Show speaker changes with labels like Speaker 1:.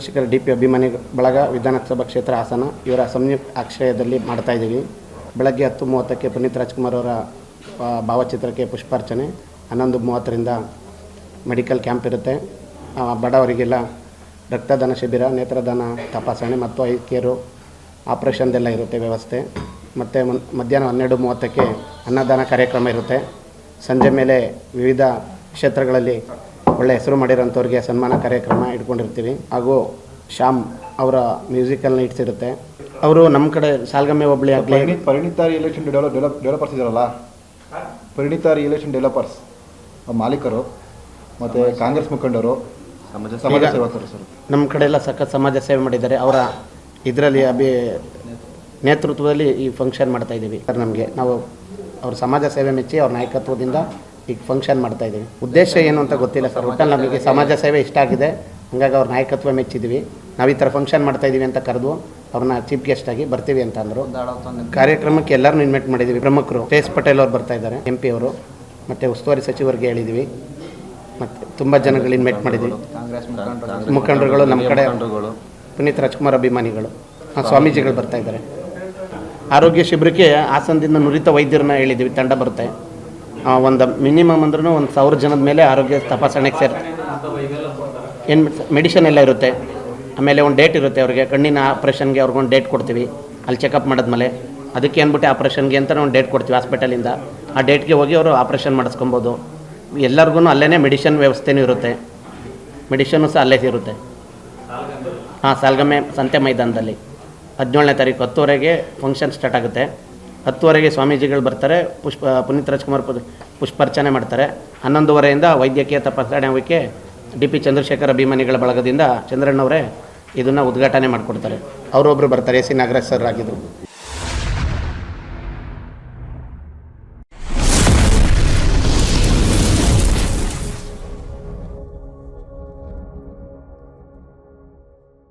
Speaker 1: Chandrashekhar DP ಅಭಿಮಾನಿ ಬಳಗ ವಿಧಾನಸಭಾ ಕ್ಷೇತ್ರ ಹಾಸನ ಇವರ ಸಂಯುಕ್ತ ಆಶ್ರಯದಲ್ಲಿ ಮಾಡ್ತಾಯಿದ್ದೀವಿ. ಬೆಳಗ್ಗೆ 10:30ಕ್ಕೆ ಪುನೀತ್ ರಾಜ್ಕುಮಾರ್ ಅವರ ಭಾವಚಿತ್ರಕ್ಕೆ ಪುಷ್ಪಾರ್ಚನೆ, 11:30ರಿಂದ ಮೆಡಿಕಲ್ ಕ್ಯಾಂಪ್ ಇರುತ್ತೆ. ಬಡವರಿಗೆಲ್ಲ ರಕ್ತದಾನ ಶಿಬಿರ, ನೇತ್ರದಾನ ತಪಾಸಣೆ ಮತ್ತು ಐ ಕೇರು ಆಪ್ರೇಷನ್ದೆಲ್ಲ ಇರುತ್ತೆ ವ್ಯವಸ್ಥೆ. ಮತ್ತು ಮಧ್ಯಾಹ್ನ 12:30ಕ್ಕೆ ಅನ್ನದಾನ ಕಾರ್ಯಕ್ರಮ ಇರುತ್ತೆ. ಸಂಜೆ ಮೇಲೆ ವಿವಿಧ ಕ್ಷೇತ್ರಗಳಲ್ಲಿ ಒಳ್ಳೆಯ ಹೆಸರು ಮಾಡಿರೋಂಥವ್ರಿಗೆ ಸನ್ಮಾನ ಕಾರ್ಯಕ್ರಮ ಇಟ್ಕೊಂಡಿರ್ತೀವಿ. ಹಾಗೂ ಶ್ಯಾಮ್ ಅವರ ಮ್ಯೂಸಿಕಲ್ ನೈಟ್ಸ್ ಇರುತ್ತೆ. ಅವರು ನಮ್ಮ ಕಡೆ ಸಾಲ್ಗಮ್ಮೆ ಹೋಬಳಿ ಆಗಲಿ
Speaker 2: ಪರಿಣಿತ ರಿಯಲೇಷನ್ ಡೆವಲಪರ್ಸ್ ಇದ್ದಾರಲ್ಲ, ಪರಿಣಿತ ರಿಯಲೇಷನ್ ಡೆವಲಪರ್ಸ್ ಮಾಲೀಕರು ಮತ್ತು ಕಾಂಗ್ರೆಸ್ ಮುಖಂಡರು, ಸಮಾಜ ಸೇವಕರು ಸರ್
Speaker 1: ನಮ್ಮ ಕಡೆ ಎಲ್ಲ ಸಖತ್ ಸಮಾಜ ಸೇವೆ ಮಾಡಿದ್ದಾರೆ. ಅವರ ಇದರಲ್ಲಿ ನೇತೃತ್ವದಲ್ಲಿ ಈ ಫಂಕ್ಷನ್ ಮಾಡ್ತಾಯಿದ್ದೀವಿ ಸರ್. ನಾವು ಅವ್ರ ಸಮಾಜ ಸೇವೆ ಮೆಚ್ಚಿ ಅವ್ರ ನಾಯಕತ್ವದಿಂದ ಈಗ ಫಂಕ್ಷನ್ ಮಾಡ್ತಾಯಿದ್ದೀವಿ. ಉದ್ದೇಶ ಏನು ಅಂತ ಗೊತ್ತಿಲ್ಲ ಸರ್, ಒಟ್ಟಲ್ಲಿ ನಮಗೆ ಸಮಾಜ ಸೇವೆ ಇಷ್ಟ ಆಗಿದೆ, ಹಾಗಾಗಿ ಅವ್ರ ನಾಯಕತ್ವ ಮೆಚ್ಚಿದ್ವಿ. ನಾವು ಈ ಥರ ಫಂಕ್ಷನ್ ಮಾಡ್ತಾಯಿದ್ದೀವಿ ಅಂತ ಕರೆದು ಅವ್ರನ್ನ ಚೀಫ್ ಗೆಸ್ಟ್ ಆಗಿ ಬರ್ತೀವಿ ಅಂತ ಅಂದರು. ಕಾರ್ಯಕ್ರಮಕ್ಕೆ ಎಲ್ಲರನ್ನೂ ಇನ್ವೈಟ್ ಮಾಡಿದ್ದೀವಿ. ಪ್ರಮುಖರು ತೇಜ್ ಪಟೇಲ್ ಅವರು ಬರ್ತಾಯಿದ್ದಾರೆ, MP ಅವರು, ಮತ್ತು ಉಸ್ತುವಾರಿ ಸಚಿವರಿಗೆ ಹೇಳಿದ್ದೀವಿ. ಮತ್ತು ತುಂಬ ಜನಗಳು ಇನ್ವೈಟ್ ಮಾಡಿದ್ದೀವಿ. ಮುಖಂಡರುಗಳು ನಮ್ಮ ಕಡೆ ಪುನೀತ್ ರಾಜ್ಕುಮಾರ್ ಅಭಿಮಾನಿಗಳು, ಸ್ವಾಮೀಜಿಗಳು ಬರ್ತಾಯಿದ್ದಾರೆ. ಆರೋಗ್ಯ ಶಿಬಿರಕ್ಕೆ ಹಾಸನದಿಂದ ನುರಿತ ವೈದ್ಯರನ್ನ ಹೇಳಿದ್ದೀವಿ, ತಂಡ ಬರುತ್ತೆ. ಒಂದು ಮಿನಿಮಮ್ ಅಂದ್ರೂ 1,000 ಜನದ ಮೇಲೆ ಆರೋಗ್ಯ ತಪಾಸಣೆಗೆ ಸೇರುತ್ತೆ. ಏನು ಮೆಡಿಷನ್ ಎಲ್ಲ ಇರುತ್ತೆ. ಆಮೇಲೆ ಒಂದು ಡೇಟ್ ಇರುತ್ತೆ ಅವ್ರಿಗೆ, ಕಣ್ಣಿನ ಆಪ್ರೇಷನ್ಗೆ ಅವ್ರಿಗೊಂದು ಡೇಟ್ ಕೊಡ್ತೀವಿ. ಅಲ್ಲಿ ಚೆಕಪ್ ಮಾಡಿದ್ಮೇಲೆ ಅದಕ್ಕೆ ಅಂದ್ಬಿಟ್ಟು ಆಪ್ರೇಷನ್ಗೆ ಅಂತ ಒಂದು ಡೇಟ್ ಕೊಡ್ತೀವಿ ಹಾಸ್ಪಿಟಲಿಂದ. ಆ ಡೇಟ್ಗೆ ಹೋಗಿ ಅವರು ಆಪ್ರೇಷನ್ ಮಾಡಿಸ್ಕೊಬೋದು. ಎಲ್ಲರಿಗೂ ಅಲ್ಲೇ ಮೆಡಿಷನ್ ವ್ಯವಸ್ಥೆನೂ ಇರುತ್ತೆ, ಮೆಡಿಷನ್ನು ಸಹ ಅಲ್ಲೇ ಇರುತ್ತೆ. ಸಾಲ್ಗಮ್ಮೆ ಸಂತೆ ಮೈದಾನದಲ್ಲಿ 17ನೇ ತಾರೀಕು 10:00ಗೆ ಫಂಕ್ಷನ್ ಸ್ಟಾರ್ಟ್ ಆಗುತ್ತೆ. 10:00ಗೆ ಸ್ವಾಮೀಜಿಗಳು ಬರ್ತಾರೆ, ಪುನೀತ್ ರಾಜ್ಕುಮಾರ್ ಪುಷ್ಪಾರ್ಚನೆ ಮಾಡ್ತಾರೆ. 11:30ರಿಂದ ವೈದ್ಯಕೀಯ ತಪಾಸಣೆ ಹೋಗಿ DP ಚಂದ್ರಶೇಖರ್ ಅಭಿಮಾನಿಗಳ ಬಳಗದಿಂದ ಚಂದ್ರಣ್ಣವರೇ ಇದನ್ನು ಉದ್ಘಾಟನೆ ಮಾಡಿಕೊಡ್ತಾರೆ. ಅವರೊಬ್ಬರು ಬರ್ತಾರೆ, AC ನಾಗರಾಜ್ ಸರ್ ಆಗಿದ್ದರು.